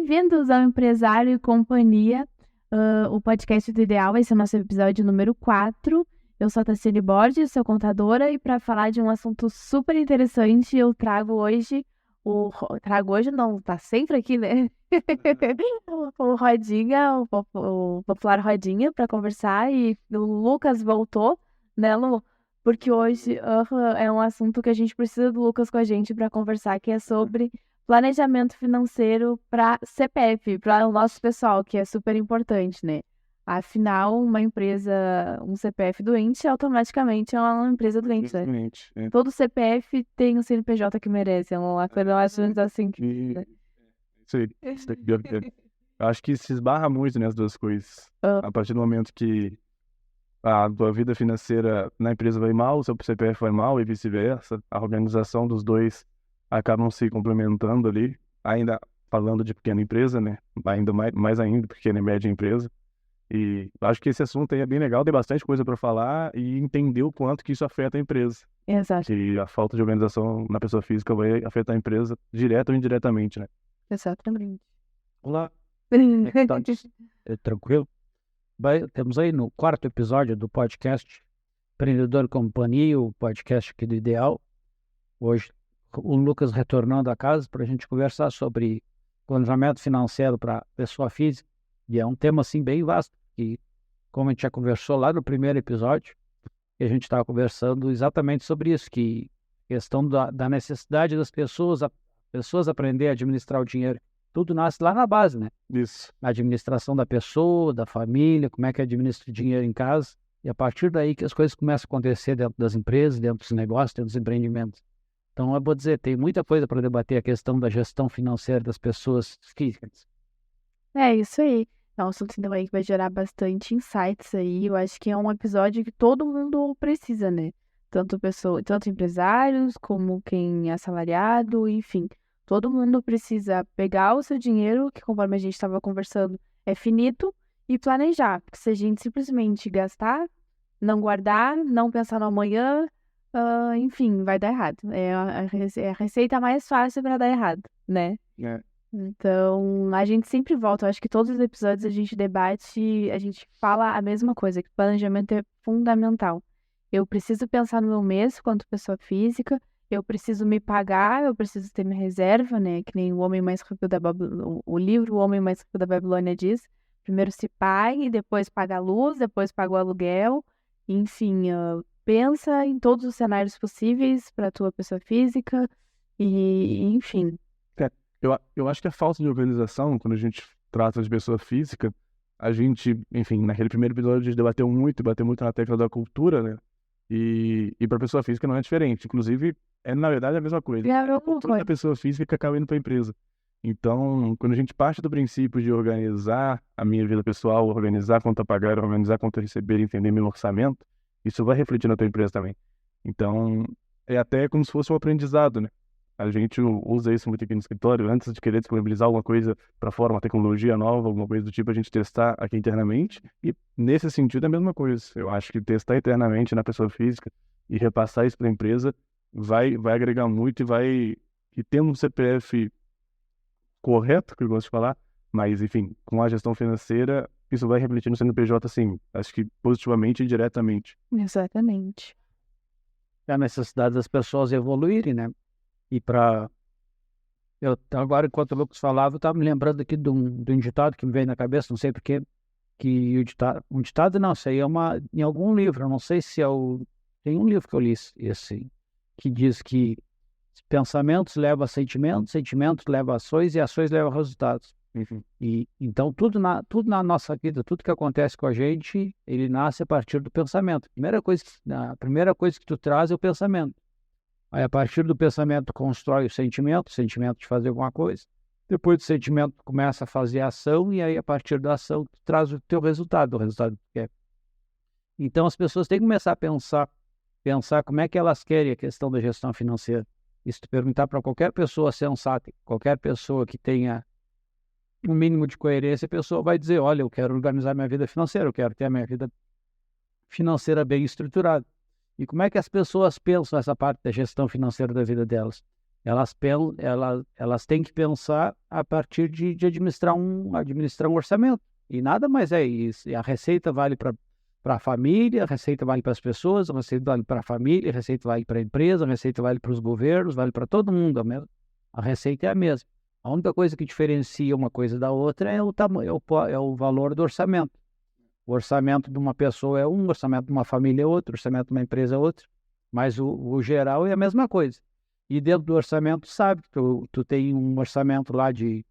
Bem-vindos ao Empresário e Companhia, o podcast do Ideal. Esse é o nosso episódio número 4. Eu sou a Tassiane Borges, sou contadora, e para falar de um assunto super interessante, eu trago hoje não, tá sempre aqui, né? O Rodinha, o popular Rodinha, para conversar, e o Lucas voltou, né, Lu? Porque hoje é um assunto que a gente precisa do Lucas com a gente para conversar, que é sobre planejamento financeiro para CPF, para o nosso pessoal, que é super importante, né? Afinal, uma empresa, um CPF doente, automaticamente é uma empresa doente, né? Exatamente. Todo CPF tem o CNPJ que merece, é uma coisa mais ou menos assim. Isso aí. Eu acho que se esbarra muito nas duas coisas. A partir do momento que a tua vida financeira na empresa vai mal, o seu CPF vai mal e vice-versa, a organização dos dois acabam se complementando ali, ainda falando de pequena empresa, né? Ainda mais ainda, pequena e média empresa. E acho que esse assunto aí é bem legal, tem bastante coisa para falar e entender o quanto que isso afeta a empresa. Exato, Que a falta de organização na pessoa física vai afetar a empresa direta ou indiretamente, né? exatamente. Olá, como é que tá? Tranquilo? Bem, temos aí no 4º episódio do podcast Empreendedor e Companhia, o podcast aqui do Ideal. Hoje o Lucas retornando a casa para a gente conversar sobre planejamento financeiro para pessoa física. E é um tema assim bem vasto, que como a gente já conversou lá no primeiro episódio, que a gente estava conversando exatamente sobre isso, que questão da necessidade das pessoas aprender a administrar o dinheiro. Tudo nasce lá na base, né? Isso. A administração da pessoa, da família, como é que administra o dinheiro em casa. E a partir daí que as coisas começam a acontecer dentro das empresas, dentro dos negócios, dentro dos empreendimentos. Então, eu vou dizer, tem muita coisa para debater a questão da gestão financeira das pessoas físicas. É isso aí. É um assunto então, aí que vai gerar bastante insights aí. Eu acho que é um episódio que todo mundo precisa, né? Tanto empresários como quem é assalariado, enfim. Todo mundo precisa pegar o seu dinheiro, que conforme a gente estava conversando, é finito, e planejar. Porque se a gente simplesmente gastar, não guardar, não pensar no amanhã, enfim, vai dar errado. É a receita mais fácil para dar errado, né? É. Então, a gente sempre volta. Eu acho que todos os episódios a gente debate, a gente fala a mesma coisa, que planejamento é fundamental. Eu preciso pensar no meu mês quanto pessoa física, eu preciso me pagar, eu preciso ter minha reserva, né? Que nem o Homem Mais Rico da Babilônia, o livro O Homem Mais Rico da Babilônia diz. Primeiro se pague, depois paga a luz, depois paga o aluguel. Enfim, pensa em todos os cenários possíveis para a tua pessoa física enfim. Eu acho que a falta de organização, quando a gente trata de pessoa física, a gente, enfim, naquele primeiro episódio a gente bateu muito na tecla da cultura, né? E para pessoa física não é diferente. Inclusive, é na verdade a mesma coisa. A cultura da pessoa física acaba indo para a empresa. Então, quando a gente parte do princípio de organizar a minha vida pessoal, organizar quanto a pagar, organizar quanto a receber, entender meu orçamento, isso vai refletir na tua empresa também. Então, é até como se fosse um aprendizado, né? A gente usa isso muito aqui no escritório. Antes de querer disponibilizar alguma coisa para fora, uma tecnologia nova, alguma coisa do tipo, a gente testar aqui internamente. E nesse sentido é a mesma coisa. Eu acho que testar internamente na pessoa física e repassar isso para a empresa vai agregar muito e tendo um CPF correto, que eu gosto de falar, mas enfim, com a gestão financeira, isso vai refletir no CNPJ, assim, acho que positivamente e diretamente. Exatamente. É a necessidade das pessoas evoluírem, né? E agora, enquanto o Lucas falava, eu estava me lembrando aqui de um ditado que me veio na cabeça, não sei porquê, que um ditado não, isso aí é em algum livro, eu não sei se tem um livro que eu li, esse, que diz que pensamentos levam a sentimentos, sentimentos levam a ações e ações levam a resultados. E então tudo na nossa vida, tudo que acontece com a gente, ele nasce a partir do pensamento. A primeira coisa que tu traz é o pensamento. Aí, a partir do pensamento, constrói o sentimento de fazer alguma coisa. Depois do sentimento, começa a fazer a ação, e aí, a partir da ação, tu traz o teu resultado, o resultado que tu quer. Então, as pessoas têm que começar a pensar como é que elas querem a questão da gestão financeira. E se tu perguntar para qualquer pessoa sensata, qualquer pessoa que tenha um mínimo de coerência, a pessoa vai dizer, olha, eu quero organizar minha vida financeira, eu quero ter a minha vida financeira bem estruturada. E como é que as pessoas pensam essa parte da gestão financeira da vida delas? elas têm que pensar a partir de administrar um orçamento. E nada mais é isso. E a receita vale para a família, a receita vale para as pessoas, a receita vale para a família, a receita vale para a empresa, a receita vale para os governos, vale para todo mundo. A receita é a mesma. A única coisa que diferencia uma coisa da outra é o tamanho, é o valor do orçamento. O orçamento de uma pessoa é um, o orçamento de uma família é outro, o orçamento de uma empresa é outro. Mas o geral é a mesma coisa. E dentro do orçamento, sabe, tu tem um orçamento lá de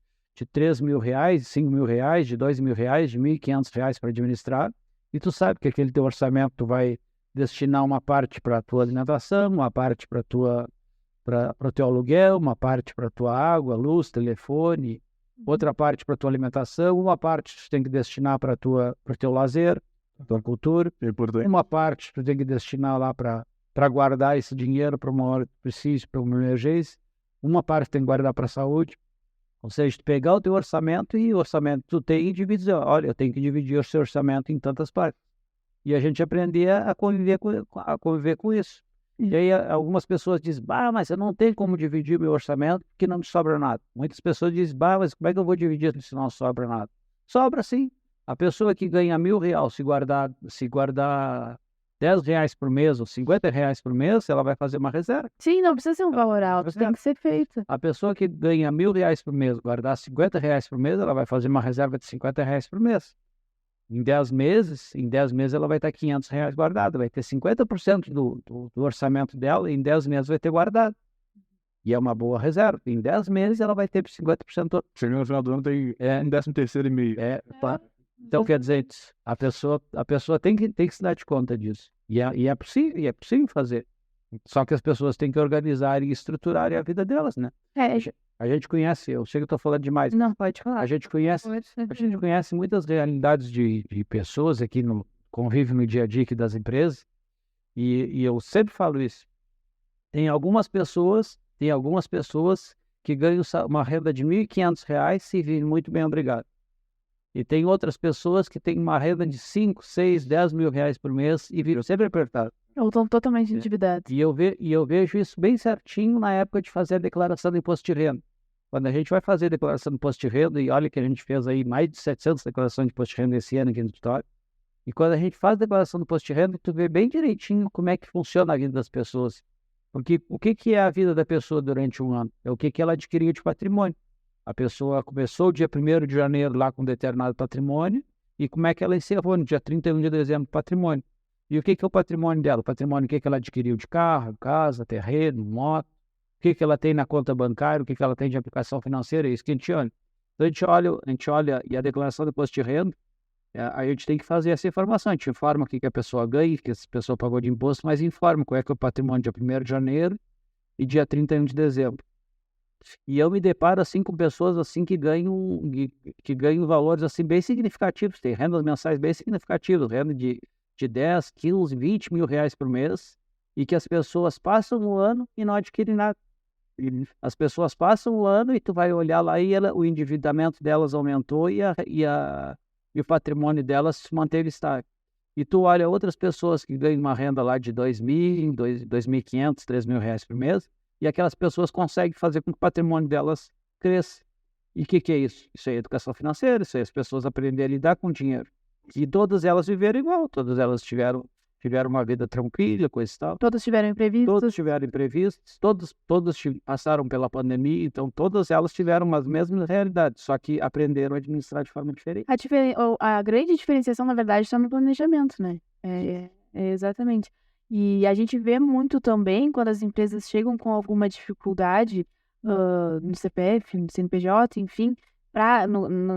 3 mil reais, de 5 mil reais, de 2 mil reais, de 1.500 reais para administrar, e tu sabe que aquele teu orçamento tu vai destinar uma parte para a tua alimentação, uma parte para o teu aluguel, uma parte para a tua água, luz, telefone, outra parte para a tua alimentação, uma parte tu tem que destinar para o teu lazer, para a tua cultura, uma parte tu tem que destinar lá para guardar esse dinheiro para uma hora que precise, para uma emergência, uma parte tem que guardar para a saúde. Ou seja, tu pegar o teu orçamento e o orçamento que tu tem e dividir. Olha, eu tenho que dividir o seu orçamento em tantas partes. E a gente aprender a conviver com isso. E aí algumas pessoas dizem, mas eu não tenho como dividir meu orçamento porque não me sobra nada. Muitas pessoas dizem, mas como é que eu vou dividir se não sobra nada? Sobra sim. A pessoa que ganha R$1.000, se guardar 10 reais por mês ou 50 reais por mês, ela vai fazer uma reserva. Sim, não precisa ser um valor alto, tem que ser feito. A pessoa que ganha R$1.000 por mês, guardar 50 reais por mês, ela vai fazer uma reserva de 50 reais por mês. Em 10 meses ela vai ter 500 reais guardado, vai ter 50% do orçamento dela, e em 10 meses vai ter guardado. E é uma boa reserva. Em 10 meses ela vai ter 50%. Chegando no final do ano tem um 13º e meio. Então, quer dizer, a pessoa tem que se dar de conta disso. E é possível fazer. Só que as pessoas têm que organizar e estruturar a vida delas, né? A gente conhece, eu sei que eu estou falando demais. Não, pode falar. A gente conhece muitas realidades de pessoas aqui no convívio no dia a dia aqui das empresas. E eu sempre falo isso. Tem algumas pessoas que ganham uma renda de R$1.500 e vivem muito bem, obrigado. E tem outras pessoas que têm uma renda de 5, 6, 10 mil reais por mês e viram sempre apertado. Ou estão totalmente endividados. E eu vejo isso bem certinho na época de fazer a declaração do imposto de renda. Quando a gente vai fazer a declaração do imposto de renda, e olha que a gente fez aí mais de 700 declarações de imposto de renda esse ano aqui no escritório, e quando a gente faz a declaração do imposto de renda, tu vê bem direitinho como é que funciona a vida das pessoas. Porque o que é a vida da pessoa durante um ano? É o que ela adquiriu de patrimônio. A pessoa começou o dia 1º de janeiro lá com determinado patrimônio, e como é que ela encerrou no dia 31 de dezembro o patrimônio. E o que é o patrimônio dela? O patrimônio, o que ela adquiriu de carro, casa, terreno, moto, o que ela tem na conta bancária, o que ela tem de aplicação financeira, é isso que a gente olha. Então a gente olha, e a declaração do imposto de renda, a gente tem que fazer essa informação. A gente informa o que a pessoa ganha, o que essa pessoa pagou de imposto, mas informa qual é que é o patrimônio dia 1º de janeiro e dia 31 de dezembro. E eu me deparo assim com pessoas assim que ganham valores assim bem significativos, tem rendas mensais bem significativas, renda de 10, 15, 20 mil reais por mês, e que as pessoas passam o ano e não adquirem nada. As pessoas passam o ano e tu vai olhar lá e o endividamento delas aumentou e o patrimônio delas se manteve estável. E tu olha outras pessoas que ganham uma renda lá de 2.000, 2.500, 3 mil reais por mês, e aquelas pessoas conseguem fazer com que o patrimônio delas cresça. E o que é isso? Isso é educação financeira, isso é as pessoas aprenderem a lidar com o dinheiro. E todas elas viveram igual, todas elas tiveram uma vida tranquila, coisa e tal. Todos tiveram imprevistos? Todos tiveram imprevistos, todos passaram pela pandemia, então todas elas tiveram as mesmas realidades, só que aprenderam a administrar de forma diferente. A grande diferenciação, na verdade, está no planejamento, né? Exatamente. E a gente vê muito também quando as empresas chegam com alguma dificuldade no CPF, no CNPJ, enfim,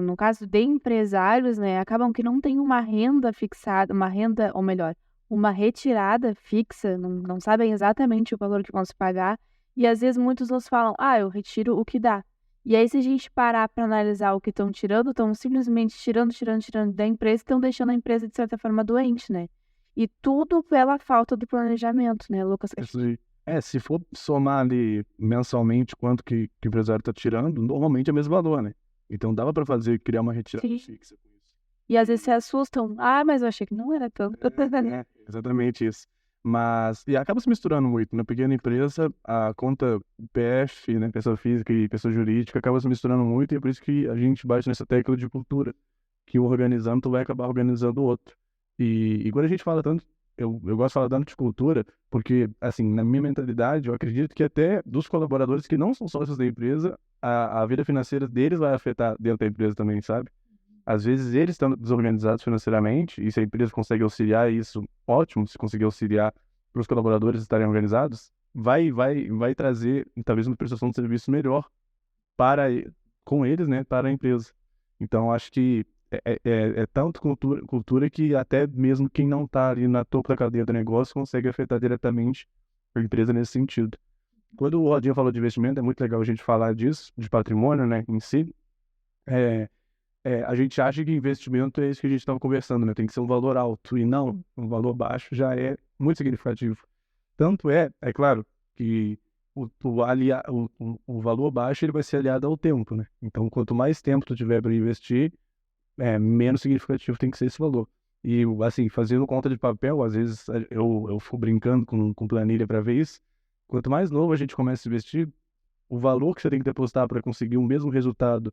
no caso de empresários, né, acabam que não tem uma renda fixada, uma retirada fixa, não sabem exatamente o valor que vão se pagar, e às vezes muitos nos falam, eu retiro o que dá. E aí, se a gente parar para analisar o que estão tirando, estão simplesmente tirando da empresa e estão deixando a empresa, de certa forma, doente, né? E tudo pela falta do planejamento, né, Lucas? Isso aí. Se for somar ali mensalmente quanto que o empresário está tirando, normalmente é o mesmo valor, né? Então dava para criar uma retirada fixa com isso. E às vezes se assustam. Mas eu achei que não era tanto. Exatamente isso. E acaba se misturando muito. Na pequena empresa, a conta PF, né, pessoa física e pessoa jurídica, acaba se misturando muito, e é por isso que a gente bate nessa tecla de cultura, que um organizando, tu vai acabar organizando o outro. E quando a gente fala tanto, eu gosto de falar tanto de cultura, porque, assim, na minha mentalidade, eu acredito que até dos colaboradores que não são sócios da empresa, a vida financeira deles vai afetar dentro da empresa também, sabe? Às vezes eles estão desorganizados financeiramente, e se a empresa consegue auxiliar isso, ótimo, se conseguir auxiliar para os colaboradores estarem organizados, vai trazer talvez uma prestação de serviço melhor para com eles, né, para a empresa. Então, acho que é tanto cultura que até mesmo quem não está ali na topo da cadeia do negócio consegue afetar diretamente a empresa nesse sentido. Quando o Rodinho falou de investimento, é muito legal a gente falar disso, de patrimônio, né, em si. A gente acha que investimento é isso que a gente estava conversando, né? Tem que ser um valor alto, e não, um valor baixo já é muito significativo. Tanto é claro, que o valor baixo ele vai ser aliado ao tempo, né? Então, quanto mais tempo tu tiver para investir, menos significativo tem que ser esse valor. E, assim, fazendo conta de papel, às vezes eu fico brincando com planilha para ver isso. Quanto mais novo a gente começa a investir, o valor que você tem que depositar para conseguir o mesmo resultado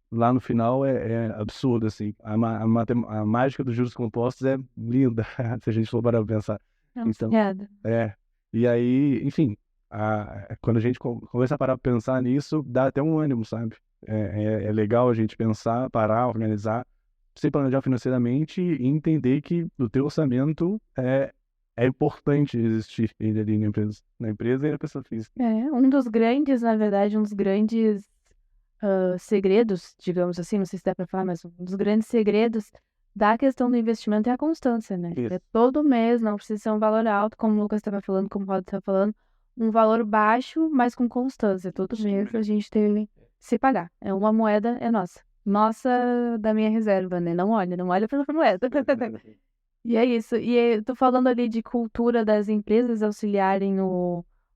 lá no final é absurdo, assim. A mágica dos juros compostos é linda, se a gente for parar pra pensar. Então, Obrigada. e aí, enfim, quando a gente começa a parar pra pensar nisso, dá até um ânimo, sabe? É legal a gente pensar, parar, organizar, se planejar financeiramente e entender que o teu orçamento é importante existir ele ali na empresa e na pessoa física. Um dos grandes, na verdade, segredos, digamos assim, não sei se dá para falar, mas um dos grandes segredos da questão do investimento é a constância, né? Isso. É todo mês, não precisa ser um valor alto, como o Lucas estava falando, como o Roda estava falando, um valor baixo, mas com constância. Todo mês a gente tem que se pagar. É uma moeda, é nossa. Nossa, da minha reserva, né? Não olha para a moeda. E é isso. E eu tô falando ali de cultura das empresas auxiliarem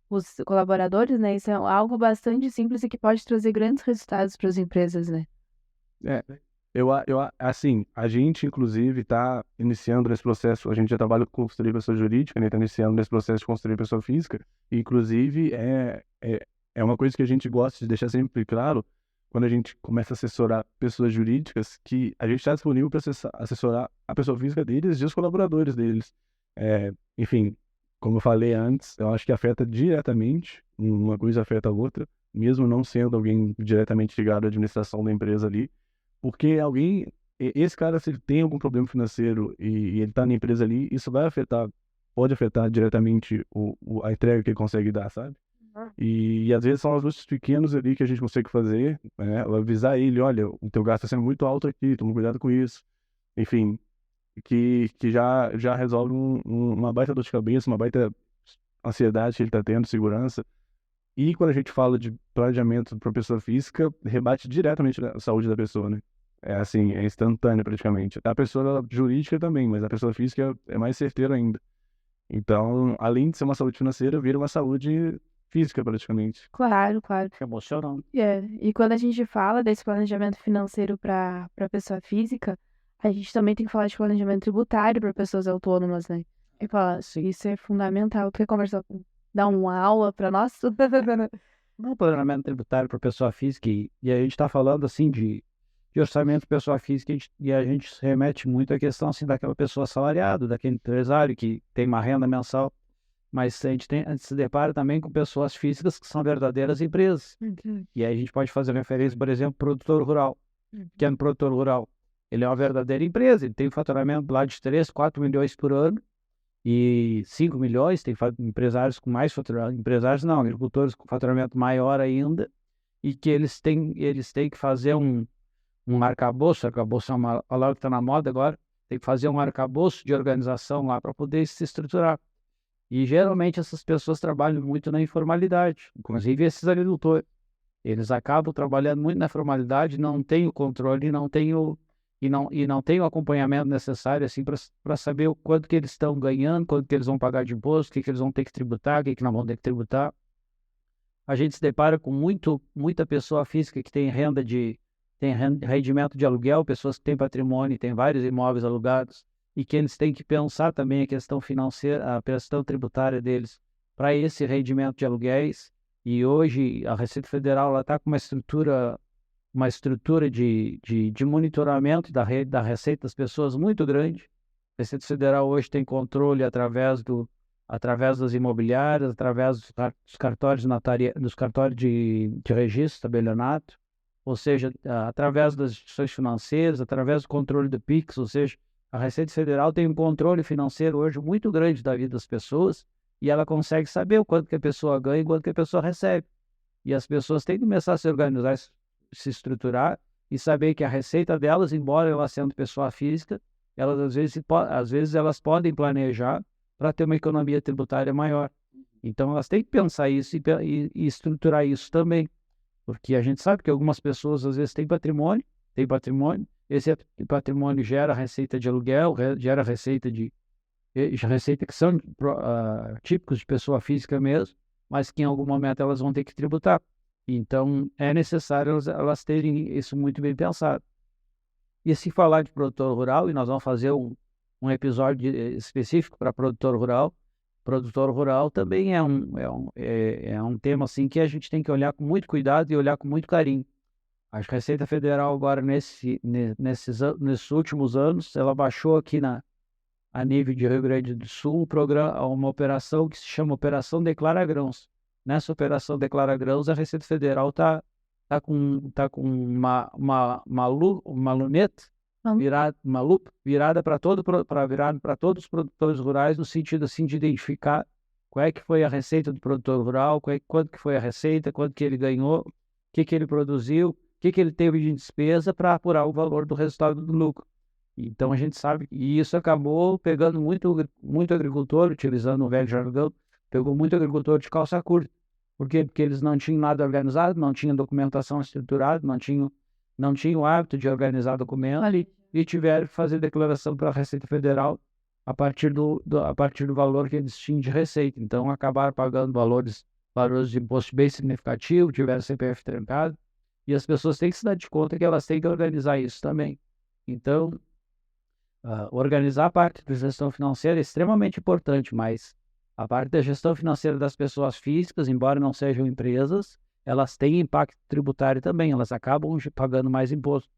os colaboradores, né? Isso é algo bastante simples e que pode trazer grandes resultados para as empresas, né? Assim, a gente, inclusive, está iniciando nesse processo, a gente já trabalha com construir pessoa jurídica, né? Está iniciando nesse processo de construir pessoa física, e, inclusive, é uma coisa que a gente gosta de deixar sempre claro, quando a gente começa a assessorar pessoas jurídicas, que a gente está disponível para assessorar a pessoa física deles e os colaboradores deles. Enfim, como eu falei antes, eu acho que afeta diretamente, uma coisa afeta a outra, mesmo não sendo alguém diretamente ligado à administração da empresa ali, porque esse cara, se ele tem algum problema financeiro e ele está na empresa ali, isso pode afetar diretamente a entrega que ele consegue dar, sabe? E às vezes são ajustes pequenos ali que a gente consegue fazer, né? Avisar ele, olha, o teu gasto está sendo muito alto aqui, toma cuidado com isso. Enfim, que já resolve uma baita dor de cabeça, uma baita ansiedade que ele está tendo, segurança. E quando a gente fala de planejamento para pessoa física, rebate diretamente a saúde da pessoa, né? É assim, é instantâneo praticamente. A pessoa jurídica também, mas a pessoa física é mais certeira ainda. Então, além de ser uma saúde financeira, vira uma saúde física praticamente. Claro, claro. Emocionante. E quando a gente fala desse planejamento financeiro para pessoa física, a gente também tem que falar de planejamento tributário para pessoas autônomas, né? E falar, isso é fundamental. Tu quer conversar, dar uma aula para nós? No planejamento tributário para pessoa física, e a gente está falando assim de orçamento de pessoa física, e a gente se remete muito à questão assim, daquela pessoa assalariada, daquele empresário que tem uma renda mensal, mas a gente se depara também com pessoas físicas que são verdadeiras empresas. E aí a gente pode fazer referência, por exemplo, produtor rural. Pequeno produtor rural, ele é uma verdadeira empresa, ele tem um faturamento lá de 3, 4 milhões por ano, e 5 milhões, tem empresários com mais faturamento, agricultores com faturamento maior ainda, e que eles têm que fazer um arcabouço é uma palavra que está na moda agora, tem que fazer um arcabouço de organização lá para poder se estruturar. E geralmente essas pessoas trabalham muito na informalidade, inclusive esses agricultores. Eles acabam trabalhando muito na formalidade, não têm o controle, não têm o acompanhamento necessário assim, para saber o quanto que eles estão ganhando, quanto que eles vão pagar de imposto, o que eles vão ter que tributar, o que não vão ter que tributar. A gente se depara com muita pessoa física que tem rendimento de aluguel, pessoas que têm patrimônio, têm vários imóveis alugados, e que eles têm que pensar também a questão financeira, a questão tributária deles para esse rendimento de aluguéis. E hoje a Receita Federal está com uma estrutura de monitoramento da receita das pessoas muito grande. A Receita Federal hoje tem controle através das imobiliárias, através dos cartórios de registro, tabelionato, ou seja, através das instituições financeiras, através do controle do PIX, ou seja, a Receita Federal tem um controle financeiro hoje muito grande da vida das pessoas e ela consegue saber o quanto que a pessoa ganha e quanto que a pessoa recebe. E as pessoas têm que começar a se organizar, se estruturar e saber que a receita delas, embora ela sendo pessoa física, elas às vezes elas podem planejar para ter uma economia tributária maior. Então elas têm que pensar isso e estruturar isso também, porque a gente sabe que algumas pessoas às vezes têm patrimônio, esse patrimônio gera receita de aluguel, gera receita que são típicos de pessoa física mesmo, mas que em algum momento elas vão ter que tributar. Então, é necessário elas terem isso muito bem pensado. E se falar de produtor rural, e nós vamos fazer um episódio específico para produtor rural também é um tema assim, que a gente tem que olhar com muito cuidado e olhar com muito carinho. A Receita Federal agora, nesses últimos anos, ela baixou aqui a nível de Rio Grande do Sul uma operação que se chama Operação Declara Grãos. Nessa Operação Declara Grãos, a Receita Federal está com uma luneta uma lupa virada para todos os produtores rurais, no sentido assim de identificar qual é que foi a receita do produtor rural, quanto que foi a receita, quanto que ele ganhou, o que ele produziu, o que ele teve de despesa, para apurar o valor do resultado do lucro. Então a gente sabe, e isso acabou pegando muito agricultor, utilizando o velho jargão, pegou muito agricultor de calça curta. Por quê? Porque eles não tinham nada organizado, não tinham documentação estruturada, não tinham o hábito de organizar documentos e tiveram que fazer declaração para a Receita Federal a partir do valor que eles tinham de receita. Então acabaram pagando valores de imposto bem significativos, tiveram CPF trancado, e as pessoas têm que se dar de conta que elas têm que organizar isso também. Então, organizar a parte da gestão financeira é extremamente importante, mas a parte da gestão financeira das pessoas físicas, embora não sejam empresas, elas têm impacto tributário também, elas acabam pagando mais imposto.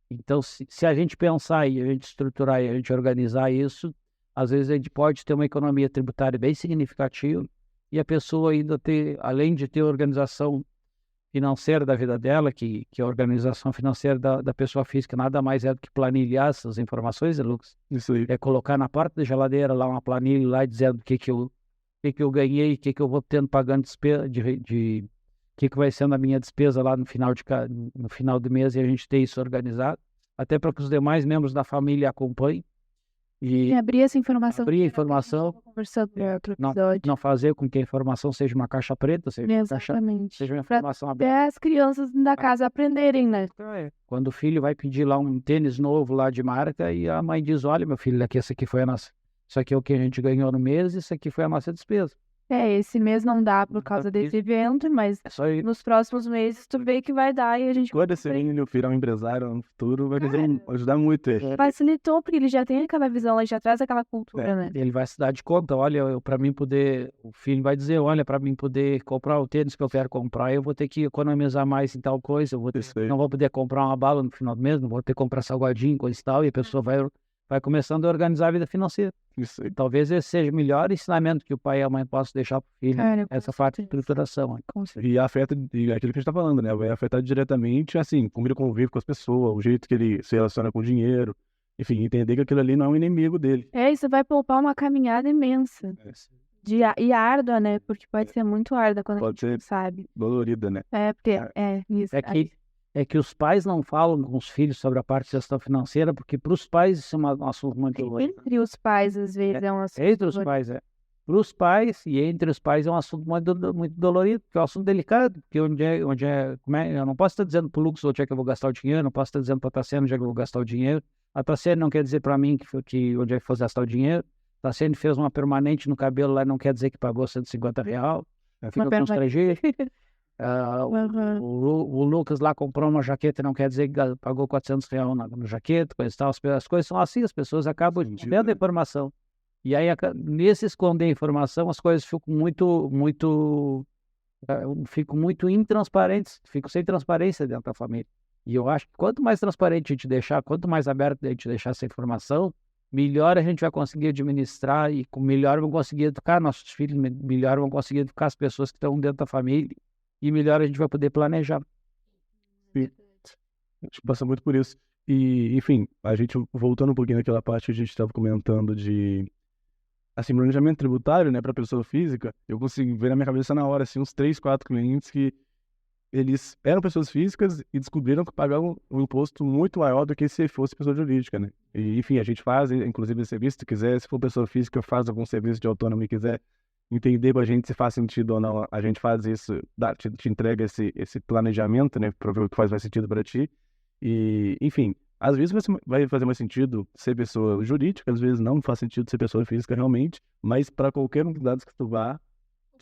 Então, se a gente pensar e a gente estruturar e a gente organizar isso, às vezes a gente pode ter uma economia tributária bem significativa e a pessoa ainda além de ter organização financeira da vida dela, que a organização financeira da pessoa física nada mais é do que planilhar essas informações, Lucas? Isso aí. É colocar na porta da geladeira lá uma planilha lá dizendo o que eu ganhei, o que eu vou tendo pagando despesa o que vai sendo a minha despesa lá no final do mês, e a gente ter isso organizado, até para que os demais membros da família acompanhem. E abrir essa informação. Abrir a informação. Conversando no outro episódio. Não fazer com que a informação seja uma caixa preta, seja uma informação aberta. Até as crianças da casa aprenderem, né? Quando o filho vai pedir lá um tênis novo lá de marca e a mãe diz, olha, meu filho, essa aqui foi a nossa. Isso aqui é o que a gente ganhou no mês, isso aqui foi a nossa despesa. Esse mês não dá por causa desse evento, mas nos próximos meses tu vê que vai dar e a gente... Quando esse menino virar um empresário no futuro, vai ajudar muito ele. Facilitou, porque ele já tem aquela visão, ele já traz aquela cultura, né? Ele vai se dar de conta, olha, o filho vai dizer, olha, para mim poder comprar o tênis que eu quero comprar, eu vou ter que economizar mais em tal coisa, não vou poder comprar uma bala no final do mês, não vou ter que comprar salgadinho, coisa e tal, e a pessoa vai começando a organizar a vida financeira. Isso aí. Talvez esse seja o melhor ensinamento que o pai e a mãe possam deixar para o filho, essa parte de estruturação. E afeta, e aquilo que a gente está falando, né? Vai afetar diretamente, assim, como ele convive com as pessoas, o jeito que ele se relaciona com o dinheiro, enfim, entender que aquilo ali não é um inimigo dele. Isso vai poupar uma caminhada imensa. E árdua, né? Porque pode ser muito árdua quando a gente não sabe. Dolorida, né? Isso. É que os pais não falam com os filhos sobre a parte de gestão financeira, porque para os pais isso é um assunto muito dolorido. Entre os pais, às vezes, é um assunto Entre os pais, Para os pais e entre os pais é um assunto muito dolorido, porque é um assunto delicado, porque eu não posso estar dizendo para o Lucas onde é que eu vou gastar o dinheiro, não posso estar dizendo para a Tassiane onde é que eu vou gastar o dinheiro. A Tassiane não quer dizer para mim que onde é que eu vou gastar o dinheiro. A Tassiane fez uma permanente no cabelo lá, não quer dizer que pagou R$150. Fica constrangido. Aham. O Lucas lá comprou uma jaqueta, não quer dizer que pagou R$ 400 na jaqueta, coisa e tal. As coisas são assim, as pessoas acabam escondendo a informação. E aí, nesse esconder a informação, as coisas ficam muito intransparentes, ficam sem transparência dentro da família. E eu acho que quanto mais transparente a gente deixar, quanto mais aberto a gente deixar essa informação, melhor a gente vai conseguir administrar e melhor vão conseguir educar nossos filhos, melhor vão conseguir educar as pessoas que estão dentro da família e melhor a gente vai poder planejar. Sim. A gente passa muito por isso. E, enfim, a gente, voltando um pouquinho naquela parte que a gente estava comentando de, assim, planejamento tributário, né, para pessoa física, eu consigo ver na minha cabeça na hora, assim, uns 3, 4 clientes que eles eram pessoas físicas e descobriram que pagavam um imposto muito maior do que se fosse pessoa jurídica, né? E, enfim, a gente faz, inclusive, esse serviço, se quiser, se for pessoa física, faz algum serviço de autônomo e quiser entender pra gente se faz sentido ou não, a gente faz isso, te entrega esse planejamento, né, pra ver o que faz mais sentido pra ti. E, enfim, às vezes vai fazer mais sentido ser pessoa jurídica, às vezes não faz sentido ser pessoa física realmente, mas para qualquer um dos dados que tu vá,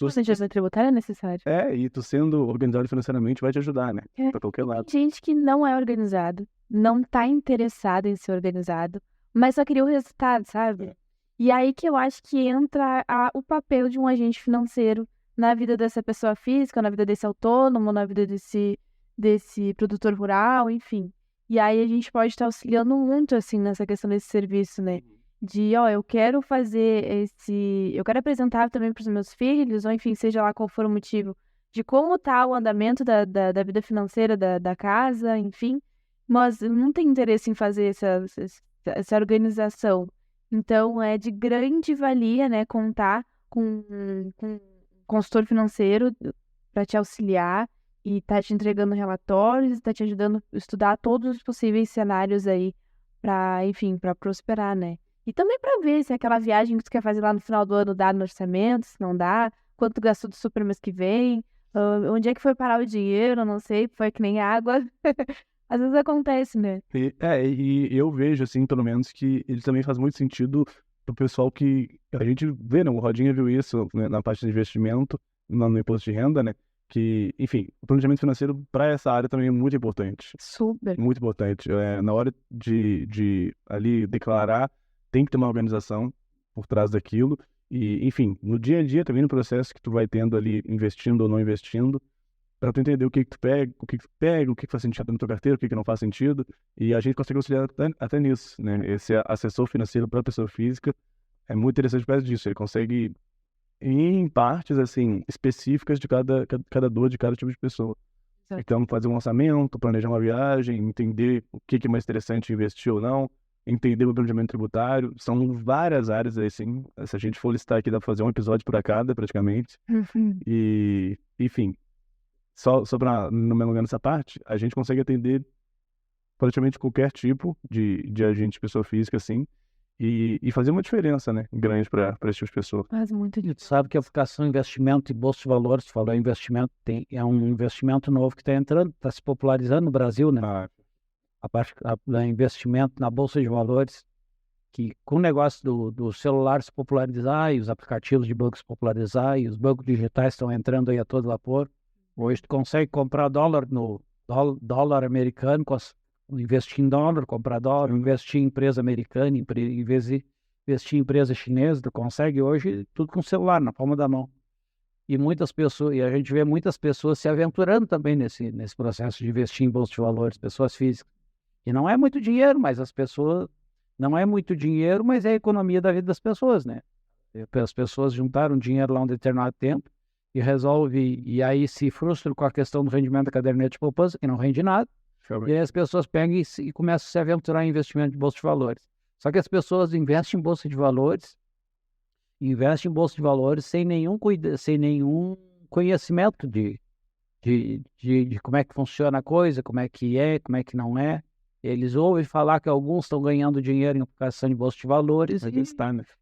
O planejamento tributário é necessário. e tu sendo organizado financeiramente vai te ajudar, né, pra qualquer lado. Tem gente que não é organizado, não tá interessado em ser organizado, mas só queria o resultado, sabe? E aí que eu acho que entra o papel de um agente financeiro na vida dessa pessoa física, na vida desse autônomo, na vida desse produtor rural, enfim. E aí a gente pode estar auxiliando muito, assim, nessa questão desse serviço, né? De, eu quero eu quero apresentar também para os meus filhos, ou enfim, seja lá qual for o motivo, de como está o andamento da vida financeira da casa, enfim, mas eu não tenho interesse em fazer essa organização. Então, é de grande valia, né, contar com um consultor financeiro para te auxiliar e tá te entregando relatórios, tá te ajudando a estudar todos os possíveis cenários aí para, enfim, para prosperar, né? E também para ver se aquela viagem que tu quer fazer lá no final do ano dá no orçamento, se não dá, quanto gastou do super mês que vem, onde é que foi parar o dinheiro, não sei, foi que nem água. Às vezes acontece, né? E eu vejo, assim, pelo menos, que ele também faz muito sentido pro pessoal que a gente vê, né? O Rodinha viu isso, né, na parte de investimento, no imposto de renda, né? Que, enfim, o planejamento financeiro para essa área também é muito importante. Super. Muito importante. Na hora de ali declarar, tem que ter uma organização por trás daquilo. E, enfim, no dia a dia também, no processo que tu vai tendo ali, investindo ou não investindo, para tu entender o que tu pega, o que faz sentido na tua carteira, o que não faz sentido, e a gente consegue auxiliar até nisso, né? Esse assessor financeiro para a pessoa física é muito interessante por causa disso. Ele consegue ir em partes, assim, específicas de cada dor de cada tipo de pessoa. Exato. Então, fazer um orçamento, planejar uma viagem, entender o que é mais interessante investir ou não, entender o planejamento tributário. São várias áreas, assim. Se a gente for listar aqui, dá para fazer um episódio por cada, praticamente. E, enfim, só para não me alongar nessa parte, a gente consegue atender praticamente qualquer tipo de agente, pessoa física, assim, e fazer uma diferença, né, grande para esse tipo de pessoa. Faz muito Tu sabe que a aplicação investimento e bolsa de valores, tu falou investimento, é um investimento novo que está entrando, está se popularizando no Brasil, né? A parte do investimento na bolsa de valores, que com o negócio do celular se popularizar e os aplicativos de banco se popularizar e os bancos digitais estão entrando aí a todo vapor. Hoje tu consegue comprar dólar no dólar americano, investir em dólar, comprar dólar, investir em empresa americana, investir em empresa chinesa, tu consegue hoje tudo com o celular na palma da mão. E a gente vê muitas pessoas se aventurando também nesse processo de investir em bolsa de valores, pessoas físicas. E não é muito dinheiro, mas não é muito dinheiro, mas é a economia da vida das pessoas, né? As pessoas juntaram dinheiro lá um determinado tempo e aí se frustram com a questão do rendimento da caderneta de poupança, que não rende nada, e aí as pessoas pegam e começam a se aventurar em investimento de bolsa de valores. Só que as pessoas investem em bolsa de valores sem nenhum conhecimento de como é que funciona a coisa, como é que não é. Eles ouvem falar que alguns estão ganhando dinheiro em aplicação de bolsa de valores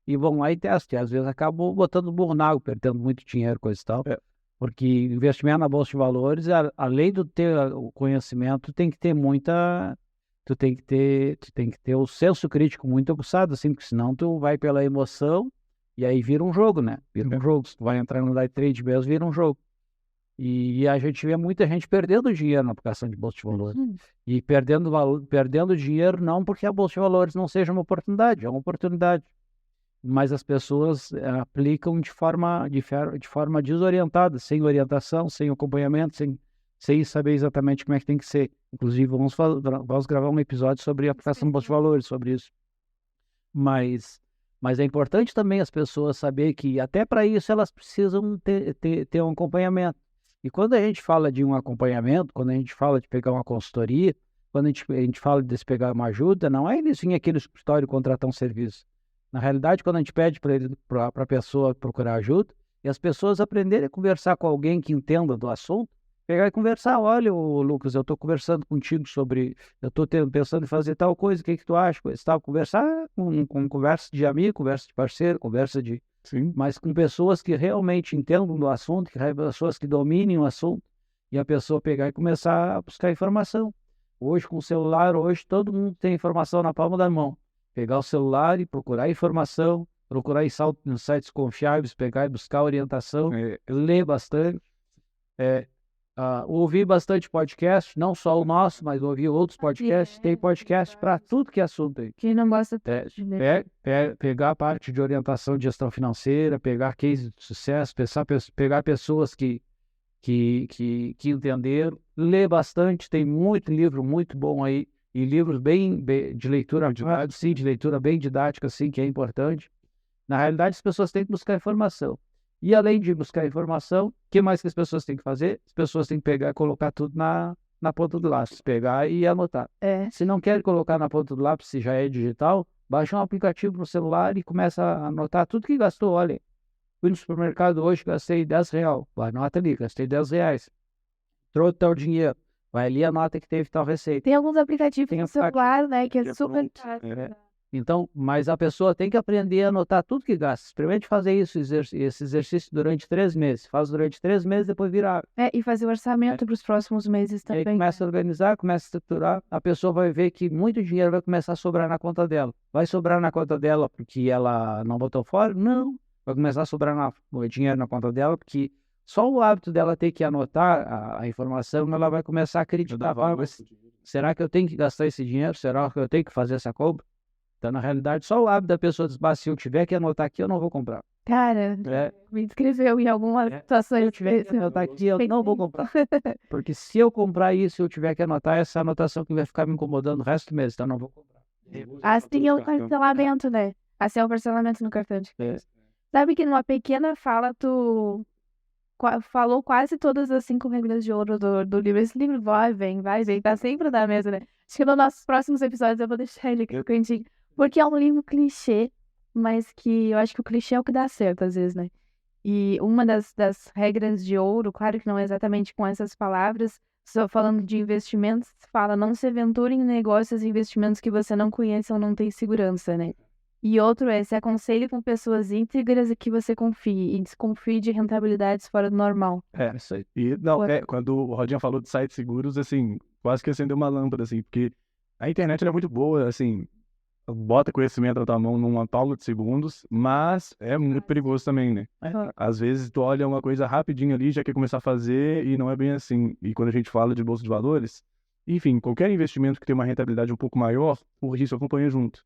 e vão lá e testam. E às vezes acabam botando burro na água, perdendo muito dinheiro, coisa e tal. Porque investimento na bolsa de valores, além de ter o conhecimento, tem que ter tu tem que ter o senso crítico muito aguçado, assim, porque senão tu vai pela emoção e aí vira um jogo, né? Vira um jogo. Se tu vai entrar no day trade mesmo, vira um jogo. E a gente vê muita gente perdendo dinheiro na aplicação de bolsa de valores. E perdendo dinheiro não porque a bolsa de valores não seja uma oportunidade, é uma oportunidade. Mas as pessoas aplicam de forma desorientada, sem orientação, sem acompanhamento, sem saber exatamente como é que tem que ser. Inclusive, vamos gravar um episódio sobre a aplicação de bolsa de valores, sobre isso. Mas é importante também as pessoas saber que até para isso elas precisam ter um acompanhamento. E quando a gente fala de um acompanhamento, quando a gente fala de pegar uma consultoria, quando a gente fala de pegar uma ajuda, não é eles virem aqui no escritório contratar um serviço. Na realidade, quando a gente pede para a pessoa procurar ajuda, e as pessoas aprenderem a conversar com alguém que entenda do assunto, pegar e conversar, olha, Lucas, eu estou conversando contigo sobre, eu estou pensando em fazer tal coisa, o que tu acha? Conversar com conversa de amigo, conversa de parceiro, conversa de... Sim. Mas com pessoas que realmente entendam do assunto, pessoas que dominem o assunto, e a pessoa pegar e começar a buscar informação. Hoje, com o celular, todo mundo tem informação na palma da mão. Pegar o celular e procurar informação, procurar em sites confiáveis, pegar e buscar orientação, ler bastante, ouvir bastante podcast, não só o nosso, mas ouvir outros podcasts. Tem podcast para tudo que é assunto aí. Quem não gosta de ler. Pegar a parte de orientação de gestão financeira, pegar cases de sucesso, pegar pessoas que entenderam, ler bastante, tem muito livro muito bom aí, e livros bem de leitura, de leitura bem didática, assim, que é importante. Na realidade, as pessoas têm que buscar informação. E além de buscar informação, o que mais que as pessoas têm que fazer? As pessoas têm que pegar e colocar tudo na ponta do lápis, pegar e anotar. Se não quer colocar na ponta do lápis, se já é digital, baixa um aplicativo no celular e começa a anotar tudo que gastou. Olha, fui no supermercado hoje, gastei R$10. Anota ali, gastei R$10. Trouxe tal dinheiro. Vai ali, anota que teve tal receita. Tem alguns aplicativos no celular, né, que é super fácil. Então, mas a pessoa tem que aprender a anotar tudo que gasta. Experimente fazer esse exercício durante 3 meses. Faz durante 3 meses, depois vira. E fazer o orçamento para os próximos meses também. Aí começa a organizar, começa a estruturar. A pessoa vai ver que muito dinheiro vai começar a sobrar na conta dela. Vai sobrar na conta dela porque ela não botou fora? Não. Vai começar a sobrar dinheiro na conta dela porque só o hábito dela ter que anotar a informação, ela vai começar a acreditar. Será que eu tenho que gastar esse dinheiro? Será que eu tenho que fazer essa compra? Então, na realidade, só o hábito da pessoa dizer, se eu tiver que anotar aqui, eu não vou comprar. Cara, me inscreveu em alguma situação. Se eu tiver que anotar aqui, eu não vou comprar. Porque se eu comprar isso, eu tiver que anotar essa anotação que vai ficar me incomodando o resto do mês, então eu não vou comprar. Assim é o parcelamento, né? Assim é o parcelamento no cartão de crédito. Sabe que numa pequena fala, tu falou quase todas as 5 regras de ouro do livro. Esse livro vai, vem, tá sempre na mesa, né? Acho que nos nossos próximos episódios eu vou deixar ele aqui no cantinho. Porque é um livro clichê, mas que eu acho que o clichê é o que dá certo às vezes, né? E uma das regras de ouro, claro que não é exatamente com essas palavras, só falando de investimentos, fala não se aventure em negócios e investimentos que você não conhece ou não tem segurança, né? E outro se aconselhe com pessoas íntegras e que você confie, e desconfie de rentabilidades fora do normal. Isso aí. E, quando o Rodinha falou de sites seguros, assim, quase que acendeu uma lâmpada, assim, porque a internet é muito boa, assim, bota conhecimento na tua mão numa palma de segundos, mas é muito perigoso também, né? Às vezes tu olha uma coisa rapidinho ali, já quer começar a fazer e não é bem assim. E quando a gente fala de bolsa de valores, enfim, qualquer investimento que tem uma rentabilidade um pouco maior, o risco acompanha junto.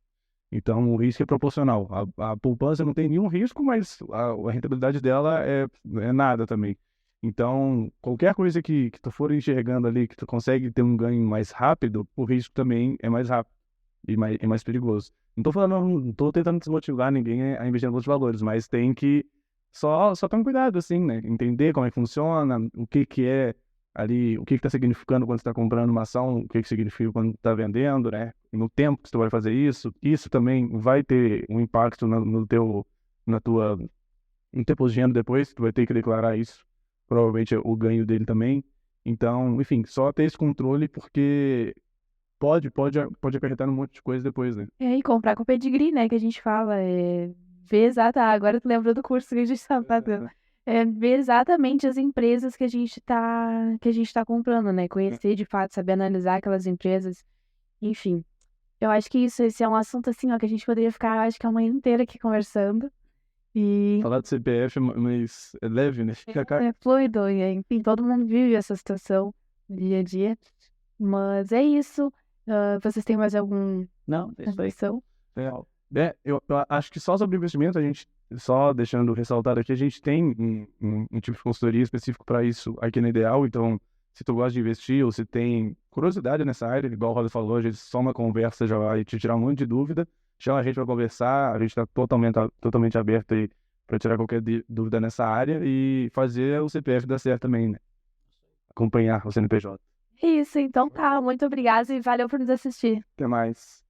Então, o risco é proporcional. A poupança não tem nenhum risco, mas a rentabilidade dela é nada também. Então, qualquer coisa que tu for enxergando ali, que tu consegue ter um ganho mais rápido, o risco também é mais rápido e mais perigoso. Não tô tentando desmotivar ninguém a investir em bolsa de valores, mas tem que só tomar cuidado, assim, né? Entender como é que funciona, o que é ali, o que está significando quando você está comprando uma ação, o que significa quando está vendendo, né? No tempo que você vai fazer isso também vai ter um impacto no teu imposto de renda depois, tu vai ter que declarar isso, provavelmente o ganho dele também. Então, enfim, só ter esse controle porque pode acarretar um monte de coisa depois, né? E comprar com pedigree, né, que a gente fala, ver agora tu lembrou do curso que a gente estava fazendo. Ver exatamente as empresas que a gente tá comprando, né? Conhecer de fato, saber analisar aquelas empresas. Enfim, eu acho que esse é um assunto assim, ó, que a gente poderia ficar, acho que a manhã inteira aqui conversando. E Falar de CPF, mas é leve, né? é fluido, e enfim, todo mundo vive essa situação no dia a dia. Mas é isso. Vocês têm mais alguma Não, é isso aí. reflexão? Eu acho que só sobre investimento, a gente, só deixando ressaltado aqui, a gente tem um tipo de consultoria específico para isso aqui na Ideal. Então, se tu gosta de investir ou se tem curiosidade nessa área, igual o Roda falou, a gente só uma conversa já vai te tirar um monte de dúvida. Chama a gente para conversar, a gente está totalmente aberto aí para tirar qualquer dúvida nessa área e fazer o CPF dar certo também, né? Acompanhar o CNPJ. É isso, então tá. Muito obrigada e valeu por nos assistir. Até mais.